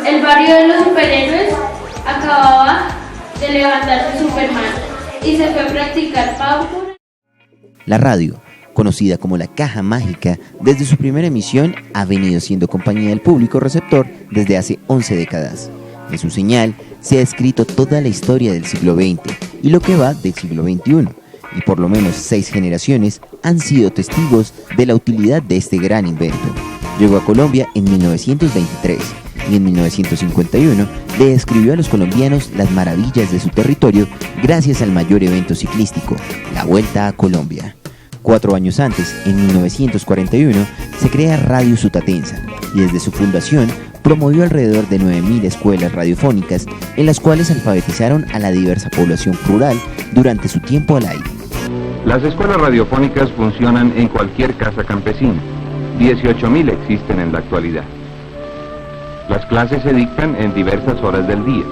El barrio de los superhéroes acababa de levantarse Superman y se fue a practicar parkour. La radio, conocida como la Caja Mágica, desde su primera emisión ha venido siendo compañía del público receptor desde hace 11 décadas. En su señal se ha escrito toda la historia del siglo XX y lo que va del siglo XXI, y por lo menos 6 generaciones han sido testigos de la utilidad de este gran invento. Llegó a Colombia en 1923 y en 1951 le describió a los colombianos las maravillas de su territorio gracias al mayor evento ciclístico, la Vuelta a Colombia. 4 años antes, en 1941, se crea Radio Sutatensa y desde su fundación promovió alrededor de 9.000 escuelas radiofónicas en las cuales alfabetizaron a la diversa población rural durante su tiempo al aire. Las escuelas radiofónicas funcionan en cualquier casa campesina. 18.000 existen en la actualidad. Las clases se dictan en diversas horas del día.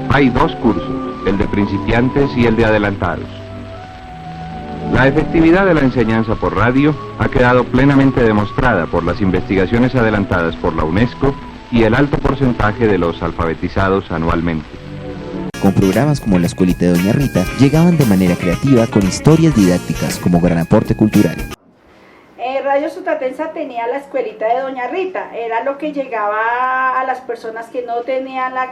Hay 2 cursos, el de principiantes y el de adelantados. La efectividad de la enseñanza por radio ha quedado plenamente demostrada por las investigaciones adelantadas por la UNESCO y el alto porcentaje de los alfabetizados anualmente. Con programas como La Escuelita de Doña Rita, llegaban de manera creativa con historias didácticas como gran aporte cultural. Radio Sutatensa tenía La Escuelita de Doña Rita, era lo que llegaba a las personas que no tenían la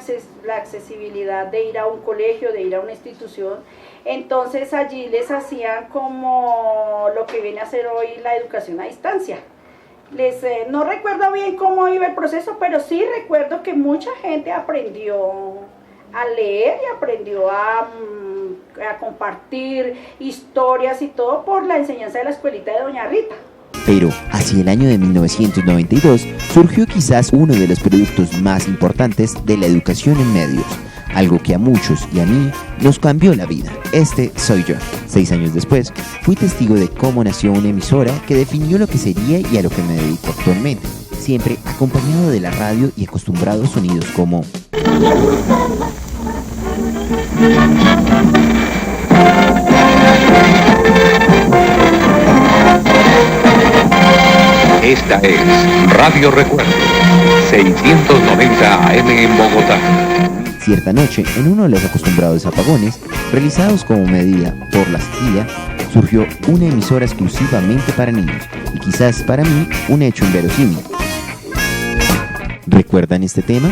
accesibilidad de ir a un colegio, de ir a una institución. Entonces allí les hacían como lo que viene a ser hoy la educación a distancia. No recuerdo bien cómo iba el proceso, pero sí recuerdo que mucha gente aprendió a leer y aprendió a compartir historias y todo por la enseñanza de La Escuelita de Doña Rita. Pero hacia el año de 1992 surgió quizás uno de los productos más importantes de la educación en medios, algo que a muchos y a mí nos cambió la vida. Este soy yo. 6 años después, fui testigo de cómo nació una emisora que definió lo que sería y a lo que me dedico actualmente, siempre acompañado de la radio y acostumbrado a sonidos como... Esta es Radio Recuerdo, 690 AM en Bogotá. Cierta noche, en uno de los acostumbrados apagones, realizados como medida por la sequía, surgió una emisora exclusivamente para niños, y quizás para mí un hecho inverosímil. ¿Recuerdan este tema?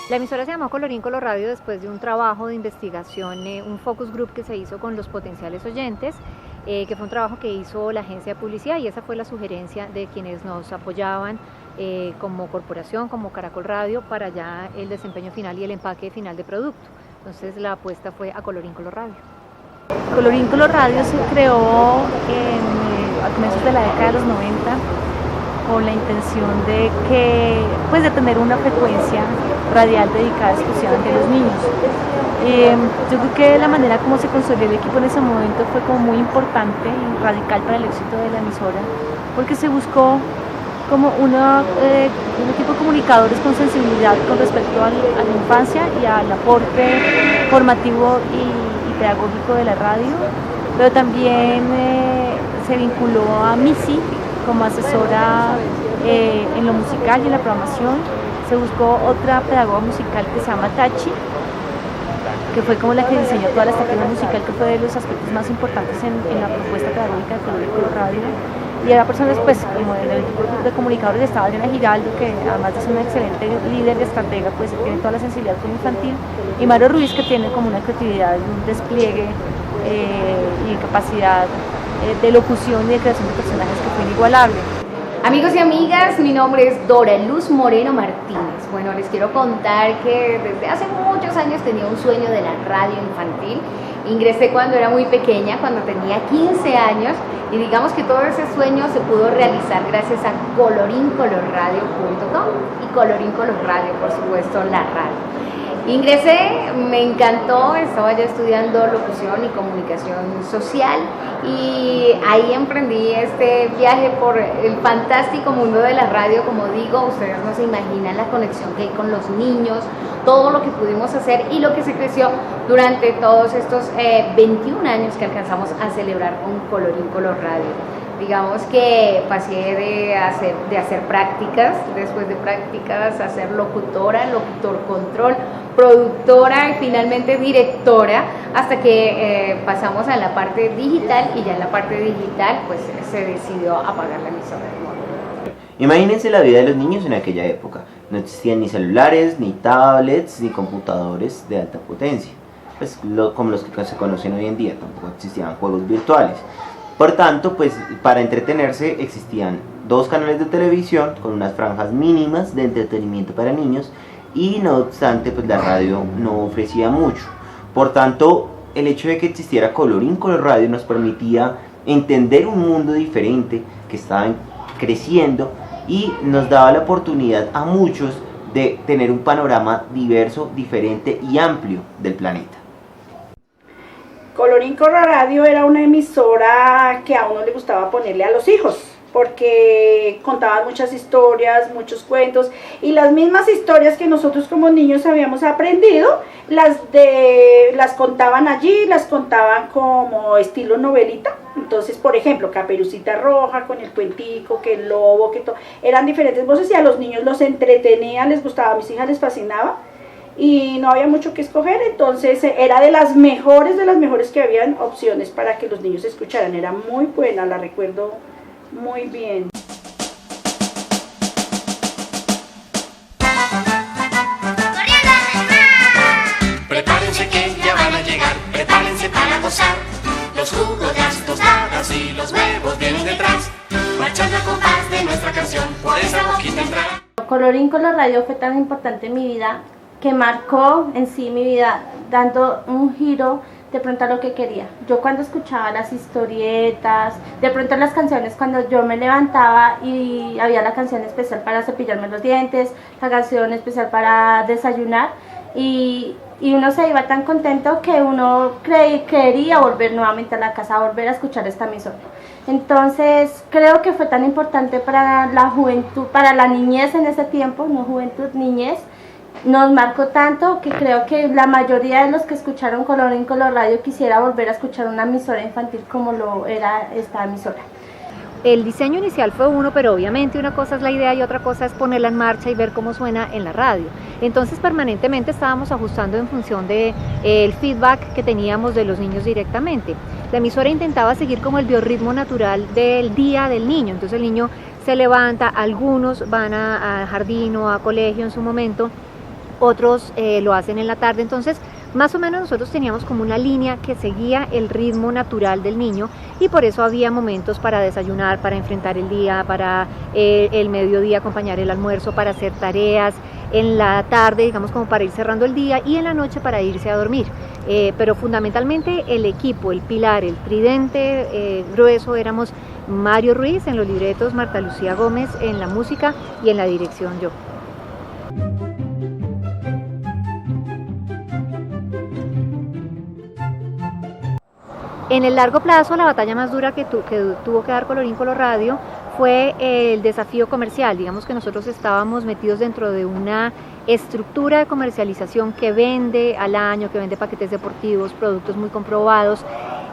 La emisora se llamó Colorín Color Radio después de un trabajo de investigación, un focus group que se hizo con los potenciales oyentes, que fue un trabajo que hizo la agencia de publicidad, y esa fue la sugerencia de quienes nos apoyaban como corporación, como Caracol Radio, para ya el desempeño final y el empaque final de producto. Entonces la apuesta fue a Colorín Color Radio. Colorín Color Radio se creó a comienzos de la década de los 90 con la intención de tener una frecuencia radial dedicada exclusivamente a los niños. Yo creo que la manera como se consolidó el equipo en ese momento fue como muy importante y radical para el éxito de la emisora, porque se buscó como un equipo de comunicadores con sensibilidad con respecto a la infancia y al aporte formativo y pedagógico de la radio, pero también se vinculó a Missy como asesora en lo musical y en la programación. Se buscó otra pedagoga musical que se llama Tachi, que fue como la que diseñó toda la estrategia musical, que fue de los aspectos más importantes en la propuesta pedagógica de Colorín Color Radio. Y era personas, pues, como del equipo de comunicadores estaba Adriana Giraldo, que además de ser una excelente líder y estratega, pues tiene toda la sensibilidad con infantil, y Mario Ruiz, que tiene como una creatividad, un despliegue y capacidad de locución y de creación de personajes que fue inigualable. Amigos y amigas, mi nombre es Dora Luz Moreno Martínez. Bueno, les quiero contar que desde hace muchos años tenía un sueño de la radio infantil. Ingresé cuando era muy pequeña, cuando tenía 15 años, y digamos que todo ese sueño se pudo realizar gracias a colorincolorradio.com y Colorín Color Radio, por supuesto, la radio. Ingresé, me encantó, estaba ya estudiando locución y comunicación social y ahí emprendí este viaje por el fantástico mundo de la radio. Como digo, ustedes no se imaginan la conexión que hay con los niños, todo lo que pudimos hacer y lo que se creció durante todos estos 21 años que alcanzamos a celebrar con Colorín Color Radio. Digamos que pasé de hacer prácticas, después de prácticas a ser locutora, locutor control, productora y finalmente directora, hasta que pasamos a la parte digital, y ya en la parte digital pues se decidió apagar la emisora. Imagínense la vida de los niños en aquella época. No existían ni celulares, ni tablets, ni computadores de alta potencia, pues como los que se conocen hoy en día. Tampoco existían juegos virtuales. Por tanto, pues para entretenerse existían 2 canales de televisión con unas franjas mínimas de entretenimiento para niños, y no obstante pues la radio no ofrecía mucho. Por tanto, el hecho de que existiera Colorín Color Radio nos permitía entender un mundo diferente que estaba creciendo y nos daba la oportunidad a muchos de tener un panorama diverso, diferente y amplio del planeta. Colorín Color Radio era una emisora que a uno le gustaba ponerle a los hijos, porque contaban muchas historias, muchos cuentos, y las mismas historias que nosotros como niños habíamos aprendido, las contaban allí, las contaban como estilo novelita. Entonces, por ejemplo, Caperucita Roja con el cuentico, que el lobo, que todo, eran diferentes voces y a los niños los entretenían, les gustaba, a mis hijas les fascinaba. Y no había mucho que escoger, entonces era de las mejores que habían opciones para que los niños escucharan. Era muy buena, la recuerdo muy bien. Prepárense que ya van a llegar, prepárense para gozar. Los jugos, las tostadas y los huevos vienen detrás, marchando a compás de nuestra canción, por esa boquita entrará. Colorín Color Radio fue tan importante en mi vida, que marcó en sí mi vida, dando un giro de pronto a lo que quería. Yo cuando escuchaba las historietas, de pronto las canciones, cuando yo me levantaba y había la canción especial para cepillarme los dientes, la canción especial para desayunar, y uno se iba tan contento que uno quería volver nuevamente a la casa, volver a escuchar esta emisora. Entonces creo que fue tan importante para la juventud, para la niñez en ese tiempo, no juventud, niñez. Nos marcó tanto que creo que la mayoría de los que escucharon Colorín Color Radio quisiera volver a escuchar una emisora infantil como lo era esta emisora. El diseño inicial fue uno, pero obviamente una cosa es la idea y otra cosa es ponerla en marcha y ver cómo suena en la radio. Entonces permanentemente estábamos ajustando en función de el feedback que teníamos de los niños directamente. La emisora intentaba seguir como el biorritmo natural del día del niño. Entonces el niño se levanta, algunos van a jardín o a colegio en su momento, otros lo hacen en la tarde. Entonces más o menos nosotros teníamos como una línea que seguía el ritmo natural del niño, y por eso había momentos para desayunar, para enfrentar el día, para el mediodía acompañar el almuerzo, para hacer tareas, en la tarde digamos como para ir cerrando el día, y en la noche para irse a dormir. Pero fundamentalmente el equipo, el pilar, el tridente grueso éramos Mario Ruiz en los libretos, Marta Lucía Gómez en la música y en la dirección yo. En el largo plazo, la batalla más dura que tuvo que dar Colorín Color Radio fue el desafío comercial. Digamos que nosotros estábamos metidos dentro de una estructura de comercialización que vende al año, que vende paquetes deportivos, productos muy comprobados.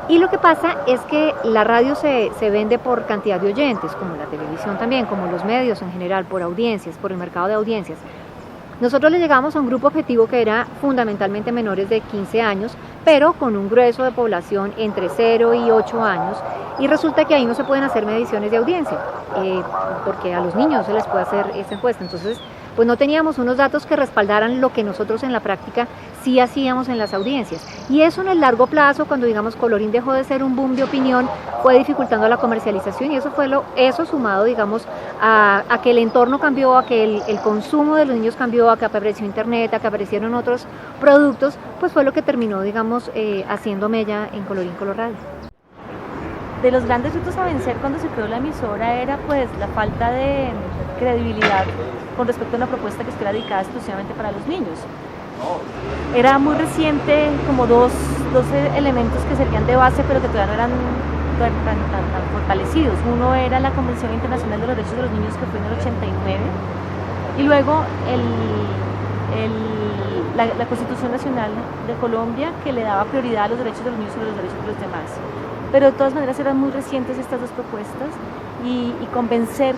Y lo que pasa es que la radio se vende por cantidad de oyentes, como la televisión también, como los medios en general, por audiencias, por el mercado de audiencias. Nosotros le llegamos a un grupo objetivo que era fundamentalmente menores de 15 años, pero con un grueso de población entre 0 y 8 años, y resulta que ahí no se pueden hacer mediciones de audiencia, porque a los niños se les puede hacer esa encuesta. Entonces, pues no teníamos unos datos que respaldaran lo que nosotros en la práctica sí hacíamos en las audiencias. Y eso en el largo plazo, cuando digamos Colorín dejó de ser un boom de opinión, fue dificultando la comercialización, y eso sumado digamos a que el entorno cambió, a que el consumo de los niños cambió, a que apareció internet, a que aparecieron otros productos, pues fue lo que terminó, digamos, haciendo mella en Colorín Color Radio. De los grandes retos a vencer cuando se creó la emisora era pues la falta de credibilidad con respecto a una propuesta que estuviera dedicada exclusivamente para los niños. Era muy reciente, como dos elementos que servían de base, pero que todavía no eran tan fortalecidos. Uno era la Convención Internacional de los Derechos de los Niños, que fue en el 89, y luego la Constitución Nacional de Colombia, que le daba prioridad a los derechos de los niños sobre los derechos de los demás. Pero de todas maneras eran muy recientes estas dos propuestas, y convencer,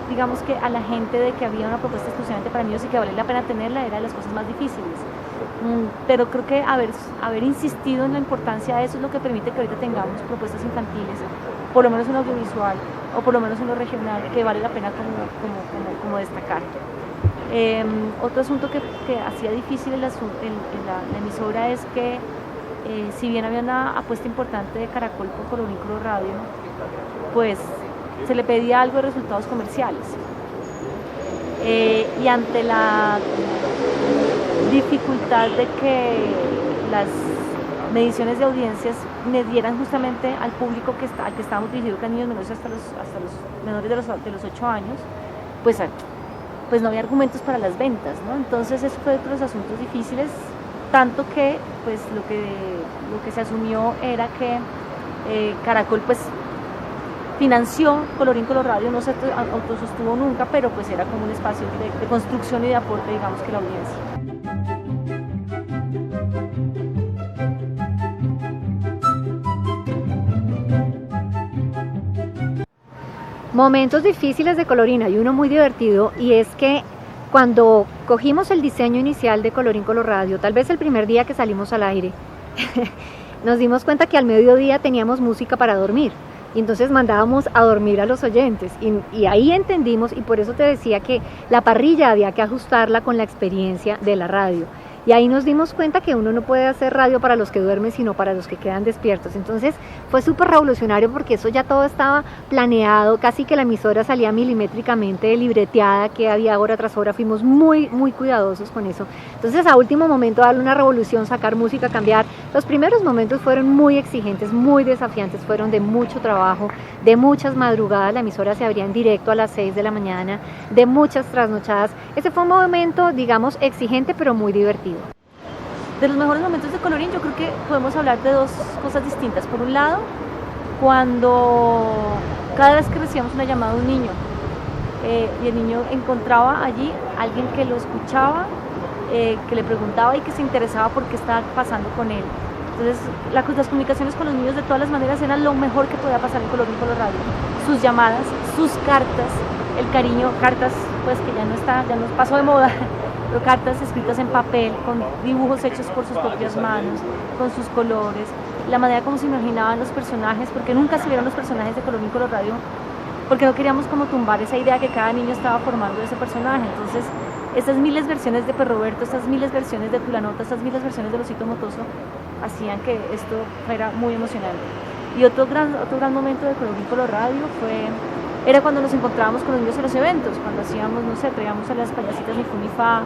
digamos, que a la gente de que había una propuesta exclusivamente para niños y que valía la pena tenerla era de las cosas más difíciles. Pero creo que haber insistido en la importancia de eso es lo que permite que ahorita tengamos propuestas infantiles, por lo menos en audiovisual o por lo menos en lo regional, que vale la pena como destacar. Otro asunto que hacía difícil la emisora es que si bien había una apuesta importante de Caracol por Colorín Color Radio, pues se le pedía algo de resultados comerciales. Y ante la dificultad de que las mediciones de audiencias medieran justamente al público al que estábamos dirigidos, que eran niños menores hasta los menores de los 8 años, pues no había argumentos para las ventas, ¿no? Entonces eso fue otro de los asuntos difíciles, tanto que pues lo que se asumió era que Caracol pues financió Colorín Color Radio, no se autosostuvo nunca, pero pues era como un espacio de construcción y de aporte, digamos, que la audiencia. Momentos difíciles de Colorín, hay uno muy divertido, y es que cuando cogimos el diseño inicial de Colorín Color Radio, tal vez el primer día que salimos al aire, nos dimos cuenta que al mediodía teníamos música para dormir, y entonces mandábamos a dormir a los oyentes, y ahí entendimos, y por eso te decía que la parrilla había que ajustarla con la experiencia de la radio. Y ahí nos dimos cuenta que uno no puede hacer radio para los que duermen, sino para los que quedan despiertos. Entonces fue súper revolucionario porque eso ya todo estaba planeado, casi que la emisora salía milimétricamente libreteada, que había hora tras hora, fuimos muy, muy cuidadosos con eso. Entonces a último momento darle una revolución, sacar música, cambiar. Los primeros momentos fueron muy exigentes, muy desafiantes, fueron de mucho trabajo, de muchas madrugadas, la emisora se abría en directo a las 6 de la mañana, de muchas trasnochadas. Ese fue un momento, digamos, exigente, pero muy divertido. De los mejores momentos de Colorín yo creo que podemos hablar de dos cosas distintas. Por un lado, cuando cada vez que recibíamos una llamada de un niño y el niño encontraba allí a alguien que lo escuchaba, que le preguntaba y que se interesaba por qué estaba pasando con él. Entonces las comunicaciones con los niños de todas las maneras eran lo mejor que podía pasar en Colorín Color Radio. Sus llamadas, sus cartas, el cariño, cartas pues que ya no pasó de moda, pero cartas escritas en papel, con dibujos hechos por sus propias manos, con sus colores, la manera como se imaginaban los personajes, porque nunca se vieron los personajes de Colorín Color Radio, porque no queríamos como tumbar esa idea que cada niño estaba formando de ese personaje. Entonces, estas miles versiones de Perro Berto, estas miles versiones de Tulanota, estas miles versiones de Osito Motoso, hacían que esto fuera muy emocionante. Y otro gran momento de Colorín Color Radio era cuando nos encontrábamos con los niños en los eventos, cuando hacíamos, no sé, traíamos a las payasitas ni Funifa,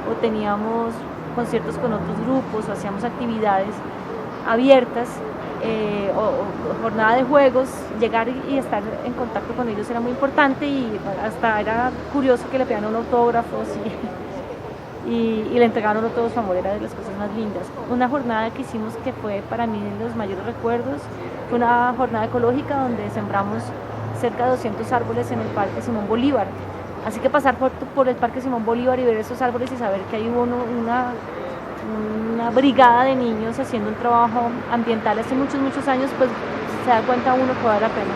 o teníamos conciertos con otros grupos, o hacíamos actividades abiertas, o jornada de juegos. Llegar y estar en contacto con ellos era muy importante, y hasta era curioso que le pedían un autógrafo y le entregaron todo su amor, era de las cosas más lindas. Una jornada que hicimos que fue para mí de los mayores recuerdos, fue una jornada ecológica donde sembramos cerca de 200 árboles en el Parque Simón Bolívar. Así que pasar por el Parque Simón Bolívar y ver esos árboles y saber que hay una brigada de niños haciendo un trabajo ambiental hace muchos años, pues se da cuenta uno que vale la pena.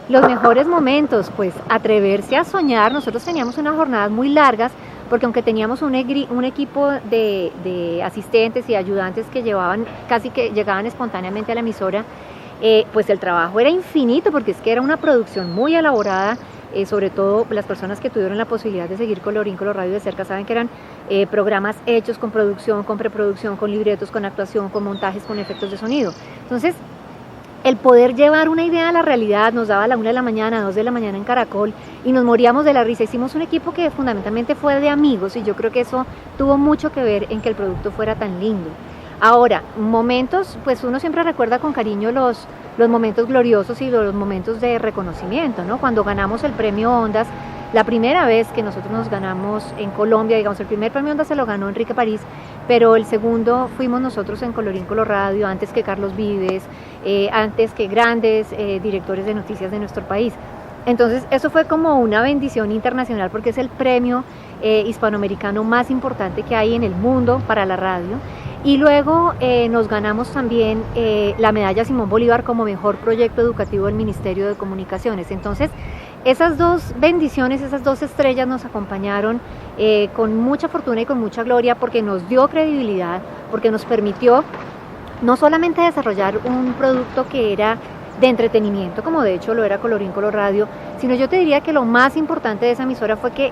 Los mejores momentos, pues atreverse a soñar. Nosotros teníamos unas jornadas muy largas, porque aunque teníamos un equipo de asistentes y ayudantes que llegaban espontáneamente a la emisora, pues el trabajo era infinito, porque es que era una producción muy elaborada. Sobre todo las personas que tuvieron la posibilidad de seguir Colorín Color Radio de cerca saben que eran programas hechos con producción, con preproducción, con libretos, con actuación, con montajes, con efectos de sonido. Entonces el poder llevar una idea a la realidad, nos daba a la 1 de la mañana, 2 de la mañana en Caracol y nos moríamos de la risa. Hicimos un equipo que fundamentalmente fue de amigos y yo creo que eso tuvo mucho que ver en que el producto fuera tan lindo. Ahora, momentos, pues uno siempre recuerda con cariño los momentos gloriosos y los momentos de reconocimiento, ¿no? Cuando ganamos el premio Ondas, la primera vez que nosotros nos ganamos en Colombia, digamos, el primer premio Ondas se lo ganó Enrique París, pero el segundo fuimos nosotros en Colorín Color Radio, antes que Carlos Vives, antes que grandes directores de noticias de nuestro país. Entonces eso fue como una bendición internacional porque es el premio hispanoamericano más importante que hay en el mundo para la radio. Y luego nos ganamos también la medalla Simón Bolívar como mejor proyecto educativo del Ministerio de Comunicaciones. Entonces esas dos bendiciones, esas dos estrellas nos acompañaron con mucha fortuna y con mucha gloria porque nos dio credibilidad, porque nos permitió no solamente desarrollar un producto que era de entretenimiento, como de hecho lo era Colorín Color Radio, sino yo te diría que lo más importante de esa emisora fue que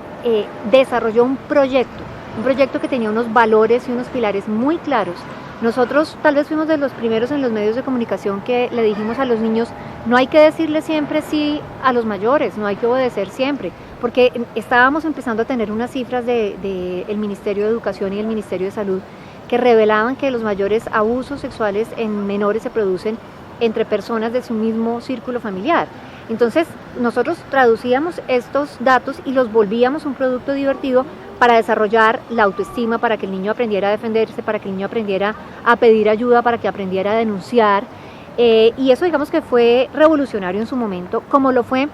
desarrolló un proyecto que tenía unos valores y unos pilares muy claros. Nosotros tal vez fuimos de los primeros en los medios de comunicación que le dijimos a los niños, no hay que decirle siempre sí a los mayores, no hay que obedecer siempre, porque estábamos empezando a tener unas cifras del Ministerio de Educación y el Ministerio de Salud que revelaban que los mayores abusos sexuales en menores se producen entre personas de su mismo círculo familiar. Entonces nosotros traducíamos estos datos y los volvíamos un producto divertido para desarrollar la autoestima, para que el niño aprendiera a defenderse, para que el niño aprendiera a pedir ayuda, para que aprendiera a denunciar. Y eso digamos que fue revolucionario en su momento, como lo fue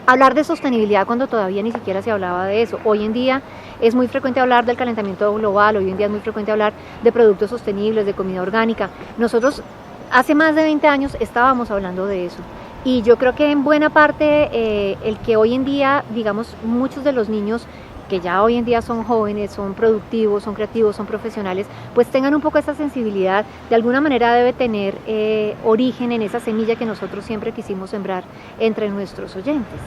hablar de sostenibilidad cuando todavía ni siquiera se hablaba de eso. Hoy en día es muy frecuente hablar del calentamiento global, hoy en día es muy frecuente hablar de productos sostenibles, de comida orgánica. Nosotros hace más de 20 años estábamos hablando de eso. Y yo creo que en buena parte el que hoy en día, digamos, muchos de los niños que ya hoy en día son jóvenes, son productivos, son creativos, son profesionales, pues tengan un poco esa sensibilidad, de alguna manera debe tener origen en esa semilla que nosotros siempre quisimos sembrar entre nuestros oyentes.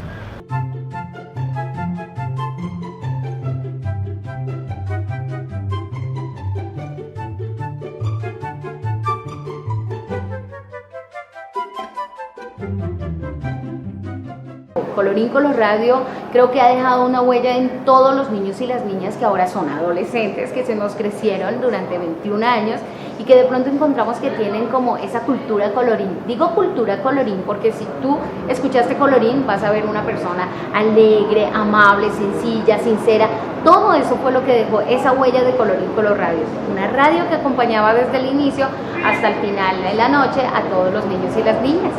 Colorín Color Radio creo que ha dejado una huella en todos los niños y las niñas que ahora son adolescentes, que se nos crecieron durante 21 años y que de pronto encontramos que tienen como esa cultura colorín. Digo cultura colorín porque si tú escuchaste Colorín vas a ver una persona alegre, amable, sencilla, sincera. Todo eso fue lo que dejó esa huella de Colorín Color Radio. Una radio que acompañaba desde el inicio hasta el final de la noche a todos los niños y las niñas.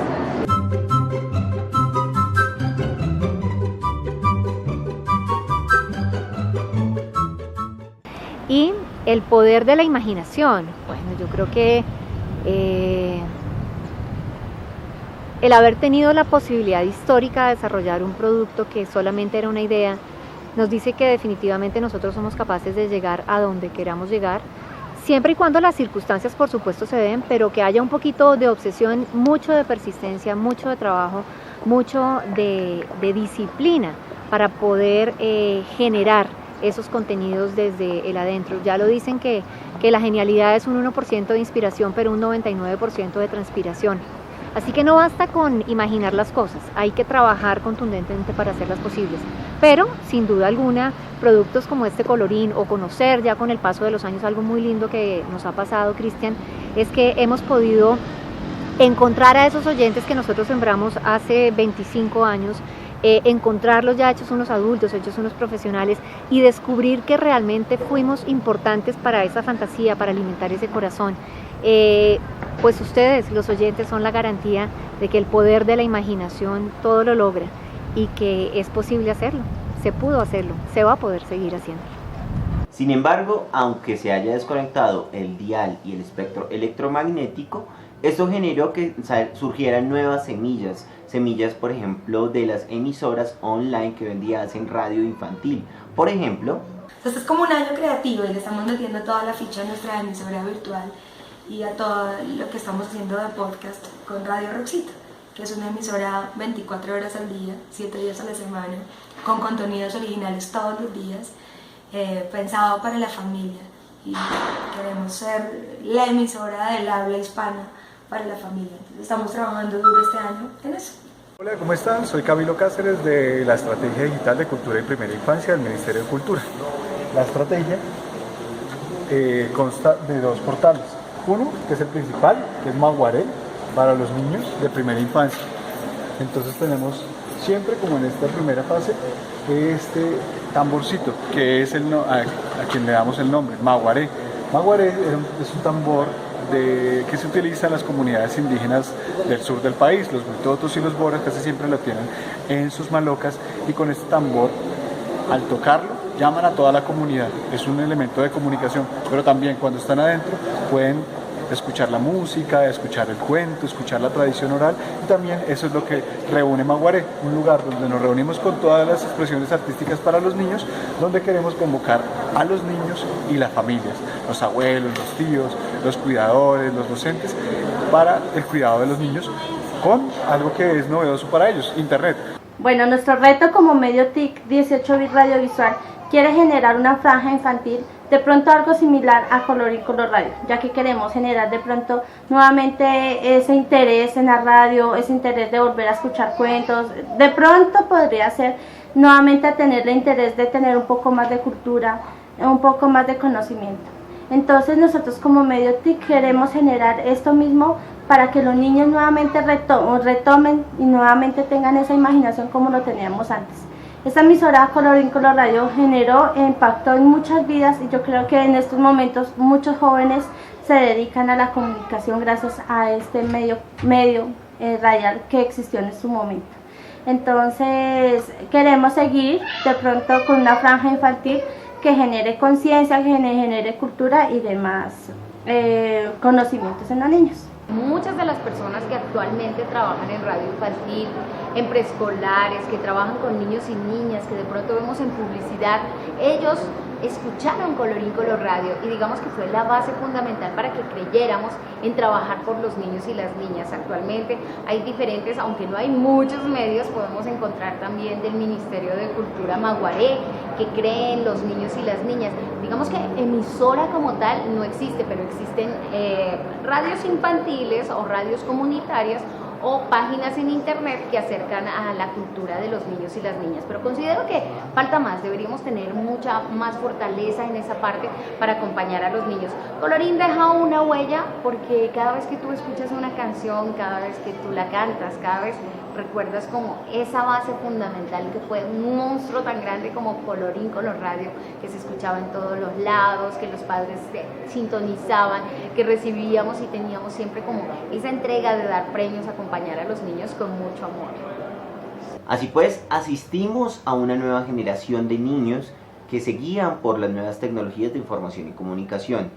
Y el poder de la imaginación. Bueno, yo creo que el haber tenido la posibilidad histórica de desarrollar un producto que solamente era una idea, nos dice que definitivamente nosotros somos capaces de llegar a donde queramos llegar, siempre y cuando las circunstancias por supuesto se den, pero que haya un poquito de obsesión, mucho de persistencia, mucho de trabajo, mucho de disciplina para poder generar esos contenidos desde el adentro. Ya lo dicen que la genialidad es un 1% de inspiración, pero un 99% de transpiración. Así que no basta con imaginar las cosas, hay que trabajar contundentemente para hacerlas posibles. Pero, sin duda alguna, productos como este Colorín o conocer ya con el paso de los años algo muy lindo que nos ha pasado, Cristian, es que hemos podido encontrar a esos oyentes que nosotros sembramos hace 25 años, encontrarlos ya hechos unos adultos, hechos unos profesionales y descubrir que realmente fuimos importantes para esa fantasía, para alimentar ese corazón. Pues ustedes, los oyentes, son la garantía de que el poder de la imaginación todo lo logra y que es posible hacerlo, se pudo hacerlo, se va a poder seguir haciendo. Sin embargo, aunque se haya desconectado el dial y el espectro electromagnético, esto generó que surgieran nuevas semillas, por ejemplo, de las emisoras online que hoy en día hacen radio infantil. Por ejemplo, este es como un año creativo y le estamos metiendo toda la ficha a nuestra emisora virtual y a todo lo que estamos haciendo de podcast con Radio Roxito, que es una emisora 24 horas al día, 7 días a la semana, con contenidos originales todos los días, pensado para la familia. Y queremos ser la emisora del habla hispana para la familia. Entonces, estamos trabajando duro este año en eso. Hola, ¿cómo están? Soy Camilo Cáceres de la Estrategia Digital de Cultura y Primera Infancia del Ministerio de Cultura. La estrategia consta de 2 portales. Uno, que es el principal, que es Maguaré, para los niños de primera infancia. Entonces tenemos siempre, como en esta primera fase, este tamborcito, que es a quien le damos el nombre, Maguaré. Maguaré es un tambor que se utiliza en las comunidades indígenas del sur del país. Los huitotos y los boras casi siempre lo tienen en sus malocas, y con este tambor, al tocarlo, llaman a toda la comunidad. Es un elemento de comunicación, pero también cuando están adentro pueden escuchar la música, escuchar el cuento, escuchar la tradición oral, y también eso es lo que reúne Maguaré, un lugar donde nos reunimos con todas las expresiones artísticas para los niños, donde queremos convocar a los niños y las familias, los abuelos, los tíos, los cuidadores, los docentes, para el cuidado de los niños con algo que es novedoso para ellos, Internet. Bueno, nuestro reto como medio TIC 18 bit radiovisual quiere generar una franja infantil, de pronto algo similar a Colorín Color Radio, ya que queremos generar de pronto nuevamente ese interés en la radio, ese interés de volver a escuchar cuentos. De pronto podría ser nuevamente tener el interés de tener un poco más de cultura, un poco más de conocimiento. Entonces nosotros como medio TIC queremos generar esto mismo para que los niños nuevamente retomen y nuevamente tengan esa imaginación como lo teníamos antes. Esta emisora Colorín Color Radio generó impacto en muchas vidas, y yo creo que en estos momentos muchos jóvenes se dedican a la comunicación gracias a este medio radial que existió en su momento. Entonces queremos seguir de pronto con una franja infantil que genere conciencia, que genere cultura y demás conocimientos en los niños. Muchas de las personas que actualmente trabajan en radio infantil, en preescolares, que trabajan con niños y niñas, que de pronto vemos en publicidad, ellos escucharon Colorín Color Radio, y digamos que fue la base fundamental para que creyéramos en trabajar por los niños y las niñas. Actualmente hay diferentes, aunque no hay muchos medios, podemos encontrar también del Ministerio de Cultura Maguaré, que cree en los niños y las niñas. Digamos que emisora como tal no existe, pero existen radios infantiles o radios comunitarias o páginas en internet que acercan a la cultura de los niños y las niñas, pero considero que falta más, deberíamos tener mucha más fortaleza en esa parte para acompañar a los niños. Colorín deja una huella, porque cada vez que tú escuchas una canción, cada vez que tú la cantas, cada vez recuerdas como esa base fundamental que fue un monstruo tan grande como Colorín Color Radio, que se escuchaba en todos los lados, que los padres sintonizaban, que recibíamos y teníamos siempre como esa entrega de dar premios, acompañar a los niños con mucho amor. Así pues, asistimos a una nueva generación de niños que se guían por las nuevas tecnologías de información y comunicación.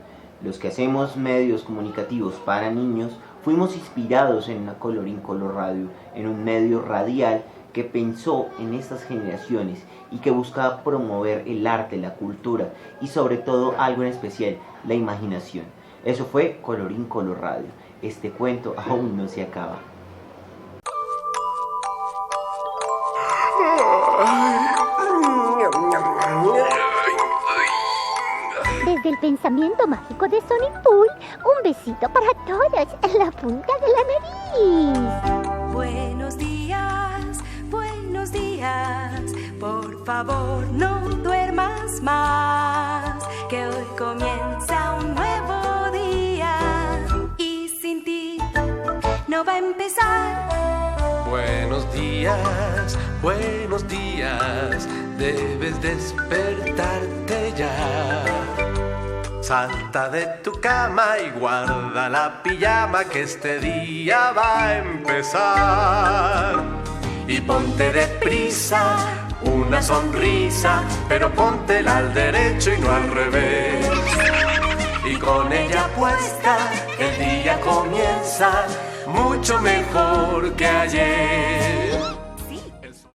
Los que hacemos medios comunicativos para niños fuimos inspirados en una Colorín Color Radio, en un medio radial que pensó en estas generaciones y que buscaba promover el arte, la cultura y sobre todo algo en especial, la imaginación. Eso fue Colorín Color Radio. Este cuento aún no se acaba. Desde el pensamiento mágico de Sonic Pool, un besito para todos en la punta de la nariz. Buenos días, por favor no duermas más, que hoy comienza un nuevo día y sin ti no va a empezar. Buenos días, debes despertarte ya. Salta de tu cama y guarda la pijama, que este día va a empezar. Y ponte deprisa una sonrisa, pero póntela al derecho y no al revés. Y con ella puesta el día comienza mucho mejor que ayer.